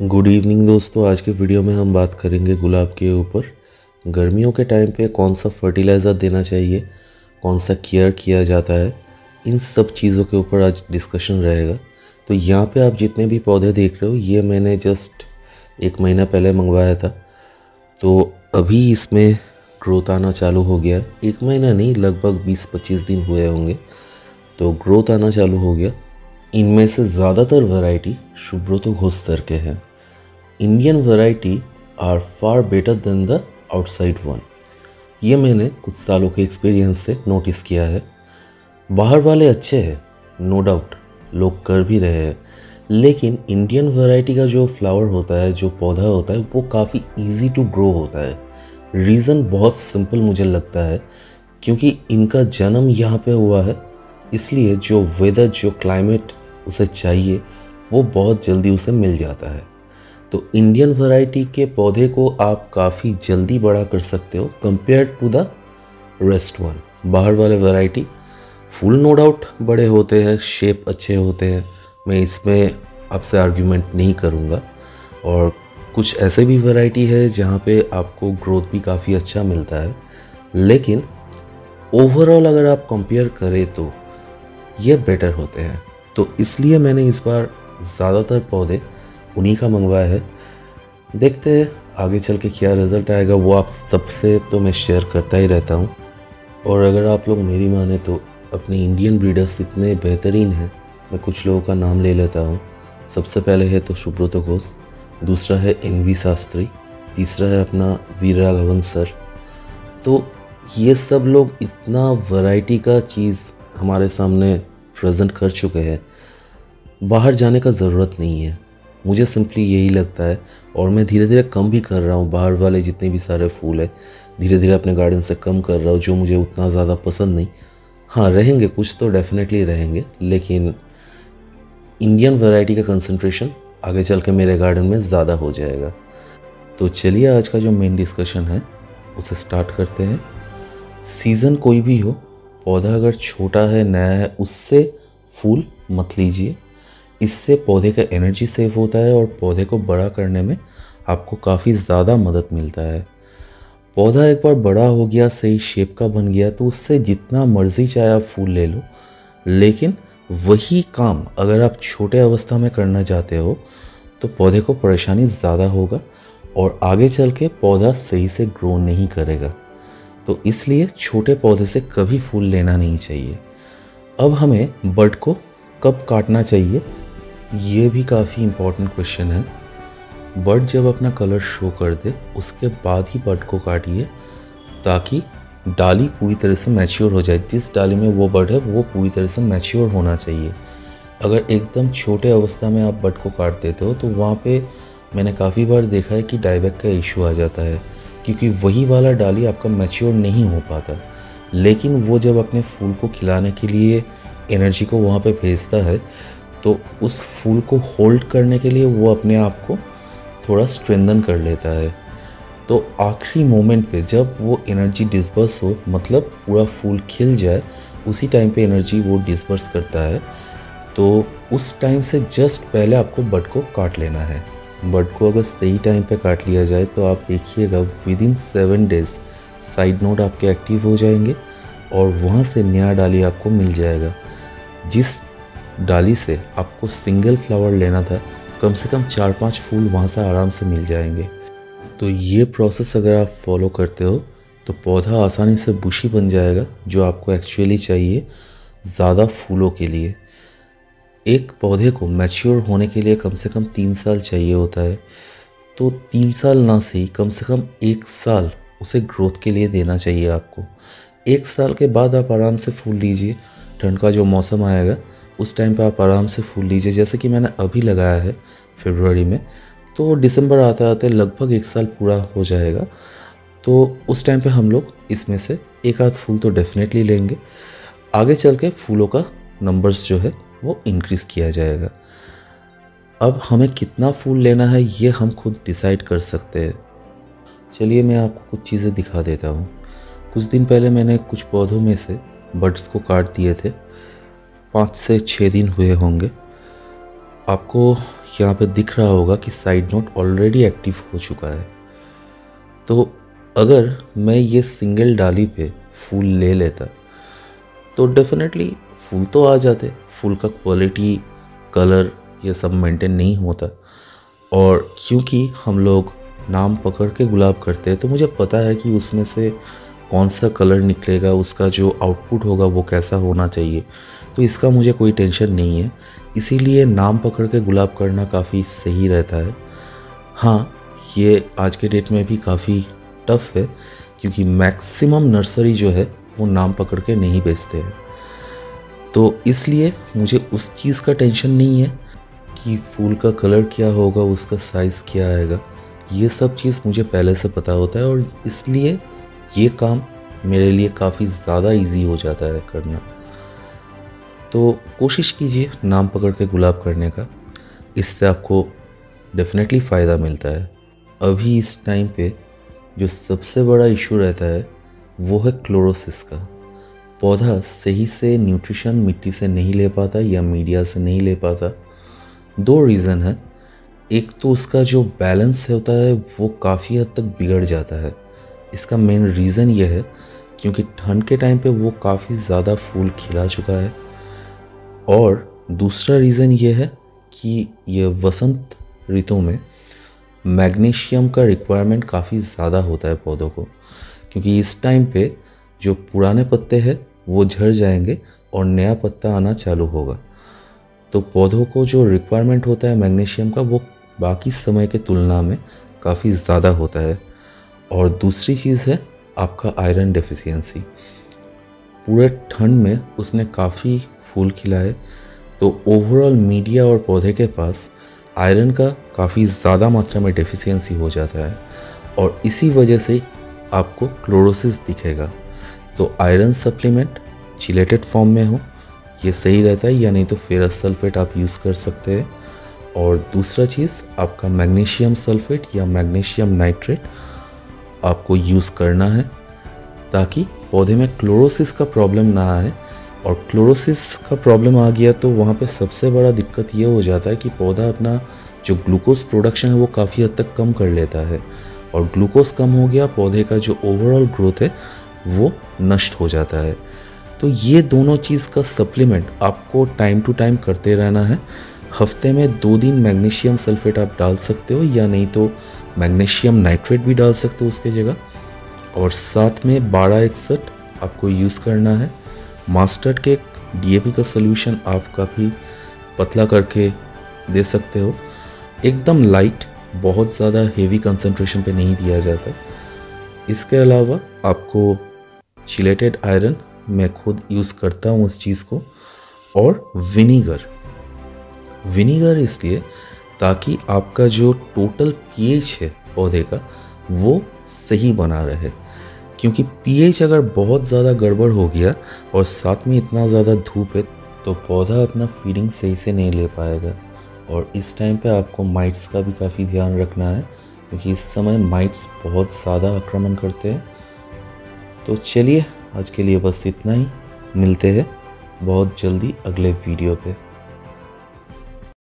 Good evening दोस्तों। आज के वीडियो में हम बात करेंगे गुलाब के ऊपर। गर्मियों के टाइम पे कौन सा फर्टिलाइज़र देना चाहिए, कौन सा केयर किया जाता है, इन सब चीज़ों के ऊपर आज डिस्कशन रहेगा। तो यहाँ पे आप जितने भी पौधे देख रहे हो ये मैंने जस्ट 1 महीना पहले मंगवाया था। तो अभी इसमें ग्रोथ आना चालू हो गया। 1 महीना नहीं, लगभग 20-25 दिन हुए होंगे तो ग्रोथ आना चालू हो गया। इनमें से ज़्यादातर वैरायटी सुब्रतो घोष सर के हैं। Indian variety are far better than the outside one. ये मैंने कुछ सालों के एक्सपीरियंस से नोटिस किया है। बाहर वाले अच्छे हैं, नो डाउट, लोग कर भी रहे हैं, लेकिन इंडियन वैरायटी का जो फ्लावर होता है, जो पौधा होता है, वो काफ़ी इजी टू ग्रो होता है। रीज़न बहुत सिंपल मुझे लगता है, क्योंकि इनका जन्म यहाँ पे हुआ है, इसलिए जो वेदर, जो क्लाइमेट उसे चाहिए वो बहुत जल्दी उसे मिल जाता है। तो इंडियन वैरायटी के पौधे को आप काफ़ी जल्दी बड़ा कर सकते हो compare to the rest one. बाहर वाले वैरायटी फूल नो डाउट बड़े होते हैं, शेप अच्छे होते हैं, मैं इसमें आपसे आर्ग्यूमेंट नहीं करूँगा। और कुछ ऐसे भी वैरायटी है जहाँ पे आपको ग्रोथ भी काफ़ी अच्छा मिलता है, लेकिन ओवरऑल अगर आप कंपेयर करें तो ये बेटर होते हैं। तो इसलिए मैंने इस बार ज़्यादातर पौधे उन्हीं का मंगवाया है। देखते हैं आगे चल के क्या रिज़ल्ट आएगा, वो आप सबसे तो मैं शेयर करता ही रहता हूँ। और अगर आप लोग मेरी माने तो अपने इंडियन ब्रीडर्स इतने बेहतरीन हैं, मैं कुछ लोगों का नाम ले लेता हूँ। सबसे पहले है तो सुब्रतो घोष, दूसरा है NV शास्त्री, तीसरा है अपना वीर राघवन सर। तो ये सब लोग इतना वैरायटी का चीज़ हमारे सामने प्रेजेंट कर चुके हैं, बाहर जाने का ज़रूरत नहीं है। मुझे सिंपली यही लगता है, और मैं धीरे धीरे कम भी कर रहा हूँ। बाहर वाले जितने भी सारे फूल है धीरे धीरे अपने गार्डन से कम कर रहा हूँ, जो मुझे उतना ज़्यादा पसंद नहीं। हाँ, रहेंगे कुछ तो डेफिनेटली रहेंगे, लेकिन इंडियन वैरायटी का कंसंट्रेशन आगे चल के मेरे गार्डन में ज़्यादा हो जाएगा। तो चलिए आज का जो मेन डिस्कशन है उसे स्टार्ट करते हैं। सीज़न कोई भी हो, पौधा अगर छोटा है, नया है, उससे फूल मत लीजिए। इससे पौधे का एनर्जी सेव होता है और पौधे को बड़ा करने में आपको काफ़ी ज़्यादा मदद मिलता है। पौधा एक बार बड़ा हो गया, सही शेप का बन गया, तो उससे जितना मर्जी चाहे आप फूल ले लो, लेकिन वही काम अगर आप छोटे अवस्था में करना चाहते हो तो पौधे को परेशानी ज़्यादा होगा और आगे चल के पौधा सही से ग्रो नहीं करेगा। तो इसलिए छोटे पौधे से कभी फूल लेना नहीं चाहिए। अब हमें बड को कब काटना चाहिए, ये भी काफ़ी इम्पोर्टेंट क्वेश्चन है। बड जब अपना कलर शो कर दे उसके बाद ही बड को काटिए, ताकि डाली पूरी तरह से मैच्योर हो जाए। जिस डाली में वो बड है वो पूरी तरह से मैच्योर होना चाहिए। अगर एकदम छोटे अवस्था में आप बड को काट देते हो तो वहाँ पे मैंने काफ़ी बार देखा है कि डाईबैक का इशू आ जाता है, क्योंकि वही वाला डाली आपका मैच्योर नहीं हो पाता। लेकिन वो जब अपने फूल को खिलाने के लिए एनर्जी को वहाँ पे भेजता है, तो उस फूल को होल्ड करने के लिए वो अपने आप को थोड़ा स्ट्रेंथन कर लेता है। तो आखिरी मोमेंट पे जब वो एनर्जी डिस्पर्स हो, मतलब पूरा फूल खिल जाए, उसी टाइम पे एनर्जी वो डिस्पर्स करता है। तो उस टाइम से जस्ट पहले आपको बड को काट लेना है। बड को अगर सही टाइम पे काट लिया जाए तो आप देखिएगा विदिन 7 डेज साइड नोड आपके एक्टिव हो जाएंगे और वहाँ से नया डाली आपको मिल जाएगा। जिस डाली से आपको सिंगल फ्लावर लेना था, कम से कम 4-5 फूल वहाँ से आराम से मिल जाएंगे। तो ये प्रोसेस अगर आप फॉलो करते हो तो पौधा आसानी से बुशी बन जाएगा, जो आपको एक्चुअली चाहिए ज़्यादा फूलों के लिए। एक पौधे को मैच्योर होने के लिए कम से कम 3 साल चाहिए होता है। तो 3 साल ना सही, कम से कम 1 साल उसे ग्रोथ के लिए देना चाहिए आपको। 1 साल के बाद आप आराम से फूल लीजिए। ठंड का जो मौसम आएगा उस टाइम पे आप आराम से फूल लीजिए। जैसे कि मैंने अभी लगाया है फरवरी में, तो दिसंबर आते आते लगभग 1 साल पूरा हो जाएगा। तो उस टाइम पे हम लोग इसमें से एक आध फूल तो डेफिनेटली लेंगे। आगे चल के फूलों का नंबर्स जो है वो इंक्रीज़ किया जाएगा। अब हमें कितना फूल लेना है ये हम खुद डिसाइड कर सकते हैं। चलिए मैं आपको कुछ चीज़ें दिखा देता हूँ। कुछ दिन पहले मैंने कुछ पौधों में से बड्स को काट दिए थे, 5 से 6 दिन हुए होंगे। आपको यहाँ पे दिख रहा होगा कि साइड नोट ऑलरेडी एक्टिव हो चुका है। तो अगर मैं ये सिंगल डाली पे फूल ले लेता तो डेफिनेटली फूल तो आ जाते, फूल का क्वालिटी, कलर ये सब मेंटेन नहीं होता। और क्योंकि हम लोग नाम पकड़ के गुलाब करते हैं तो मुझे पता है कि उसमें से कौन सा कलर निकलेगा, उसका जो आउटपुट होगा वो कैसा होना चाहिए, तो इसका मुझे कोई टेंशन नहीं है। इसीलिए नाम पकड़ के गुलाब करना काफ़ी सही रहता है। हाँ, ये आज के डेट में भी काफ़ी टफ है क्योंकि मैक्सिमम नर्सरी जो है वो नाम पकड़ के नहीं बेचते हैं। तो इसलिए मुझे उस चीज़ का टेंशन नहीं है कि फूल का कलर क्या होगा, उसका साइज़ क्या आएगा। ये सब चीज़ मुझे पहले से पता होता है और इसलिए ये काम मेरे लिए काफ़ी ज़्यादा इजी हो जाता है करना। तो कोशिश कीजिए नाम पकड़ के गुलाब करने का, इससे आपको डेफिनेटली फ़ायदा मिलता है। अभी इस टाइम पे जो सबसे बड़ा इशू रहता है वो है क्लोरोसिस का। पौधा सही से न्यूट्रिशन मिट्टी से नहीं ले पाता या मीडिया से नहीं ले पाता। दो रीज़न है। एक तो उसका जो बैलेंस होता है वो काफ़ी हद तक बिगड़ जाता है। इसका मेन रीज़न ये है क्योंकि ठंड के टाइम पे वो काफ़ी ज़्यादा फूल खिला चुका है। और दूसरा रीज़न ये है कि ये वसंत ऋतु में मैग्नीशियम का रिक्वायरमेंट काफ़ी ज़्यादा होता है पौधों को, क्योंकि इस टाइम पे जो पुराने पत्ते हैं वो झड़ जाएंगे और नया पत्ता आना चालू होगा। तो पौधों को जो रिक्वायरमेंट होता है मैग्नीशियम का वो बाकी समय के तुलना में काफ़ी ज़्यादा होता है। और दूसरी चीज़ है आपका आयरन डेफिशिएंसी। पूरे ठंड में उसने काफ़ी फूल खिलाए तो ओवरऑल मीडिया और पौधे के पास आयरन का काफ़ी ज़्यादा मात्रा में डेफिशिएंसी हो जाता है और इसी वजह से आपको क्लोरोसिस दिखेगा। तो आयरन सप्लीमेंट चिलेटेड फॉर्म में हो ये सही रहता है, या नहीं तो फेरस सल्फेट आप यूज़ कर सकते हैं। और दूसरा चीज़ आपका मैग्नीशियम सल्फेट या मैग्नीशियम नाइट्रेट आपको यूज़ करना है ताकि पौधे में क्लोरोसिस का प्रॉब्लम ना आए। और क्लोरोसिस का प्रॉब्लम आ गया तो वहाँ पे सबसे बड़ा दिक्कत ये हो जाता है कि पौधा अपना जो ग्लूकोज प्रोडक्शन है वो काफ़ी हद तक कम कर लेता है और ग्लूकोज कम हो गया, पौधे का जो ओवरऑल ग्रोथ है वो नष्ट हो जाता है। तो ये दोनों चीज़ का सप्लीमेंट आपको टाइम टू टाइम करते रहना है। हफ्ते में 2 दिन मैग्नीशियम सल्फेट आप डाल सकते हो या नहीं तो मैग्नीशियम नाइट्रेट भी डाल सकते हो उसके जगह। और साथ में 1261 आपको यूज़ करना है। मास्टर्ड के डीएपी का सोल्यूशन आप काफ़ी पतला करके दे सकते हो, एकदम लाइट, बहुत ज़्यादा हेवी कंसंट्रेशन पे नहीं दिया जाता। इसके अलावा आपको चिलेटेड आयरन, मैं खुद यूज़ करता हूँ उस चीज़ को, और विनीगर इसलिए ताकि आपका जो टोटल पीएच है पौधे का वो सही बना रहे, क्योंकि पीएच अगर बहुत ज़्यादा गड़बड़ हो गया और साथ में इतना ज़्यादा धूप है तो पौधा अपना फीडिंग सही से नहीं ले पाएगा। और इस टाइम पे आपको माइट्स का भी काफ़ी ध्यान रखना है क्योंकि इस समय माइट्स बहुत ज़्यादा आक्रमण करते हैं। तो चलिए आज के लिए बस इतना ही, मिलते हैं बहुत जल्दी अगले वीडियो पे।